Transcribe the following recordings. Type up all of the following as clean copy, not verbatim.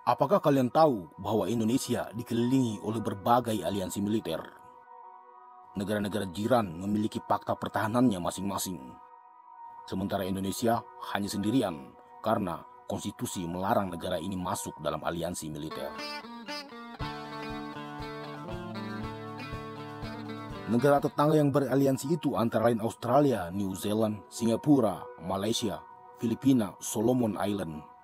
Apakah kalian tahu bahwa Indonesia dikelilingi oleh berbagai aliansi militer? Negara-negara jiran memiliki fakta pertahanannya masing-masing. Sementara Indonesia hanya sendirian karena konstitusi melarang negara ini masuk dalam aliansi militer. Negara tetangga yang beraliansi itu antara lain Australia, New Zealand, Singapura, Malaysia, Filipina, Solomon Island.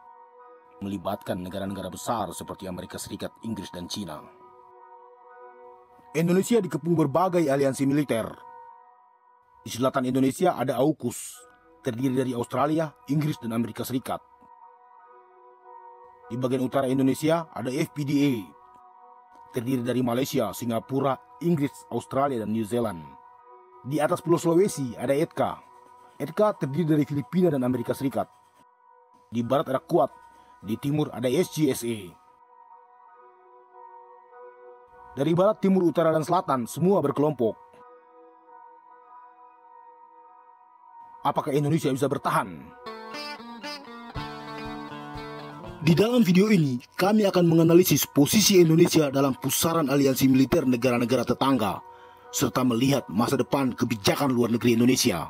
Melibatkan negara-negara besar seperti Amerika Serikat, Inggris, dan Cina. Indonesia dikepung berbagai aliansi militer. Di selatan Indonesia ada AUKUS, terdiri dari Australia, Inggris, dan Amerika Serikat. Di bagian utara Indonesia ada FPDA, terdiri dari Malaysia, Singapura, Inggris, Australia, dan New Zealand. Di atas Pulau Sulawesi ada EDKA. EDKA terdiri dari Filipina dan Amerika Serikat. Di barat ada Quad. Di timur ada SGSA. Dari barat, timur, utara, dan selatan semua berkelompok. Apakah Indonesia bisa bertahan? Di dalam video ini, kami akan menganalisis posisi Indonesia dalam pusaran aliansi militer negara-negara tetangga, serta melihat masa depan kebijakan luar negeri Indonesia.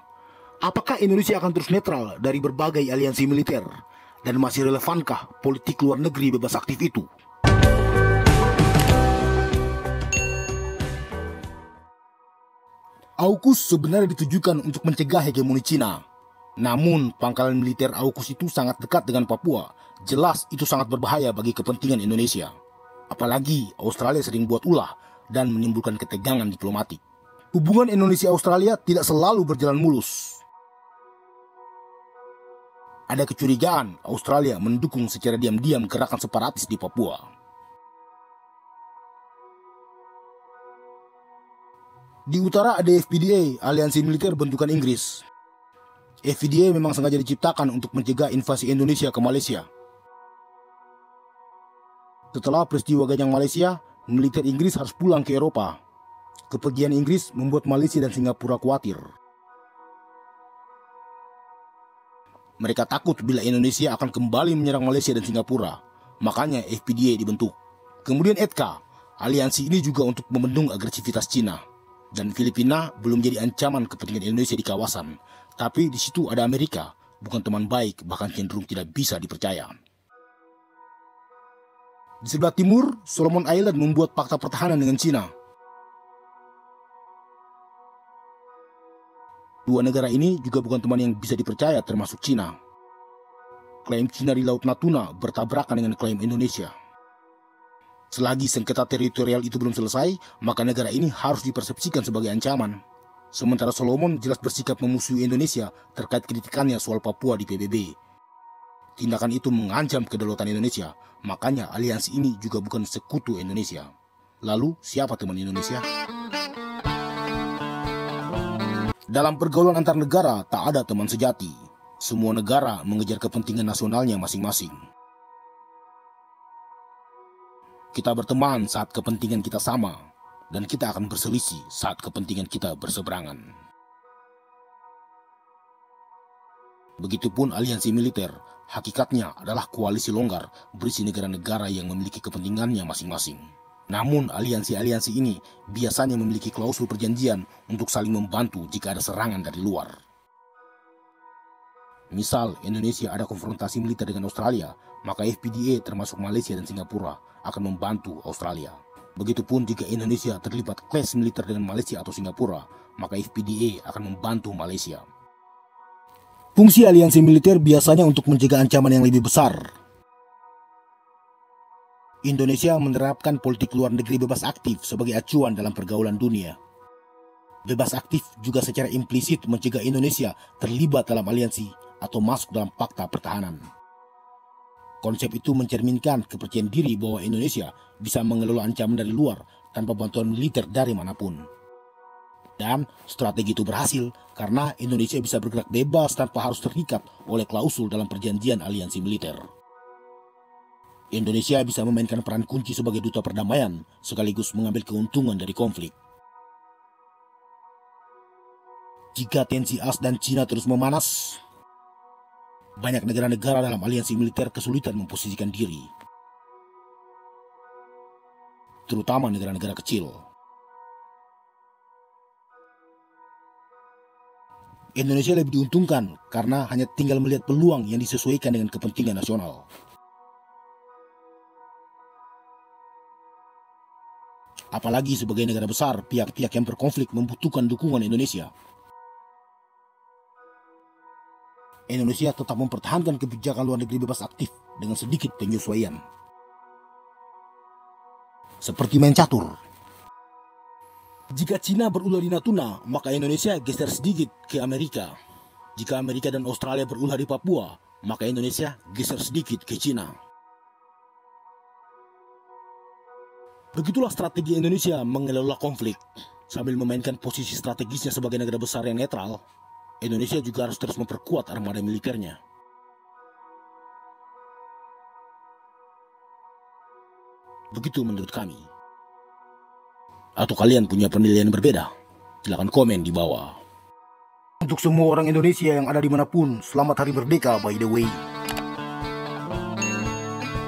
Apakah Indonesia akan terus netral dari berbagai aliansi militer? Dan masih relevankah politik luar negeri bebas aktif itu? AUKUS sebenarnya ditujukan untuk mencegah hegemoni Cina. Namun, pangkalan militer AUKUS itu sangat dekat dengan Papua. Jelas itu sangat berbahaya bagi kepentingan Indonesia. Apalagi Australia sering buat ulah dan menimbulkan ketegangan diplomatik. Hubungan Indonesia-Australia tidak selalu berjalan mulus. Ada kecurigaan Australia mendukung secara diam-diam gerakan separatis di Papua. Di utara ada FPDA, aliansi militer bentukan Inggris. FPDA memang sengaja diciptakan untuk mencegah invasi Indonesia ke Malaysia. Setelah peristiwa Gajah Malaysia, militer Inggris harus pulang ke Eropa. Kepergian Inggris membuat Malaysia dan Singapura khawatir. Mereka takut bila Indonesia akan kembali menyerang Malaysia dan Singapura. Makanya FPDA dibentuk. Kemudian EDKA, aliansi ini juga untuk membendung agresivitas Cina. Dan Filipina belum jadi ancaman kepentingan Indonesia di kawasan. Tapi di situ ada Amerika, bukan teman baik, bahkan cenderung tidak bisa dipercaya. Di sebelah timur, Solomon Island membuat fakta pertahanan dengan Cina. Dua negara ini juga bukan teman yang bisa dipercaya, termasuk Cina. Klaim Cina di Laut Natuna bertabrakan dengan klaim Indonesia. Selagi sengketa teritorial itu belum selesai, maka negara ini harus dipersepsikan sebagai ancaman. Sementara Solomon jelas bersikap memusuhi Indonesia terkait kritikannya soal Papua di PBB. Tindakan itu mengancam kedaulatan Indonesia, makanya aliansi ini juga bukan sekutu Indonesia. Lalu, siapa teman Indonesia? Dalam pergaulan antar negara tak ada teman sejati. Semua negara mengejar kepentingan nasionalnya masing-masing. Kita berteman saat kepentingan kita sama, dan kita akan berselisih saat kepentingan kita berseberangan. Begitupun aliansi militer, hakikatnya adalah koalisi longgar berisi negara-negara yang memiliki kepentingannya masing-masing. Namun aliansi-aliansi ini biasanya memiliki klausul perjanjian untuk saling membantu jika ada serangan dari luar. Misal Indonesia ada konfrontasi militer dengan Australia, maka FPDA termasuk Malaysia dan Singapura akan membantu Australia. Begitupun jika Indonesia terlibat clash militer dengan Malaysia atau Singapura, maka FPDA akan membantu Malaysia. Fungsi aliansi militer biasanya untuk mencegah ancaman yang lebih besar. Indonesia menerapkan politik luar negeri bebas aktif sebagai acuan dalam pergaulan dunia. Bebas aktif juga secara implisit mencegah Indonesia terlibat dalam aliansi atau masuk dalam fakta pertahanan. Konsep itu mencerminkan kepercayaan diri bahwa Indonesia bisa mengelola ancaman dari luar tanpa bantuan militer dari manapun. Dan strategi itu berhasil karena Indonesia bisa bergerak bebas tanpa harus terikat oleh klausul dalam perjanjian aliansi militer. Indonesia bisa memainkan peran kunci sebagai duta perdamaian sekaligus mengambil keuntungan dari konflik. Jika tensi AS dan Cina terus memanas, banyak negara-negara dalam aliansi militer kesulitan memposisikan diri. terutama negara-negara kecil. Indonesia lebih diuntungkan karena hanya tinggal melihat peluang yang disesuaikan dengan kepentingan nasional. Apalagi sebagai negara besar, pihak-pihak yang berkonflik membutuhkan dukungan Indonesia. Indonesia tetap mempertahankan kebijakan luar negeri bebas aktif dengan sedikit penyesuaian. Seperti main catur. Jika Cina berulah di Natuna, maka Indonesia geser sedikit ke Amerika. Jika Amerika dan Australia berulah di Papua, maka Indonesia geser sedikit ke Cina. Begitulah strategi Indonesia mengelola konflik. Sambil memainkan posisi strategisnya sebagai negara besar yang netral, Indonesia juga harus terus memperkuat armada militernya. Begitu menurut kami. Atau kalian punya penilaian berbeda? Silakan komen di bawah. Untuk semua orang Indonesia yang ada dimanapun, selamat Hari Merdeka by the way.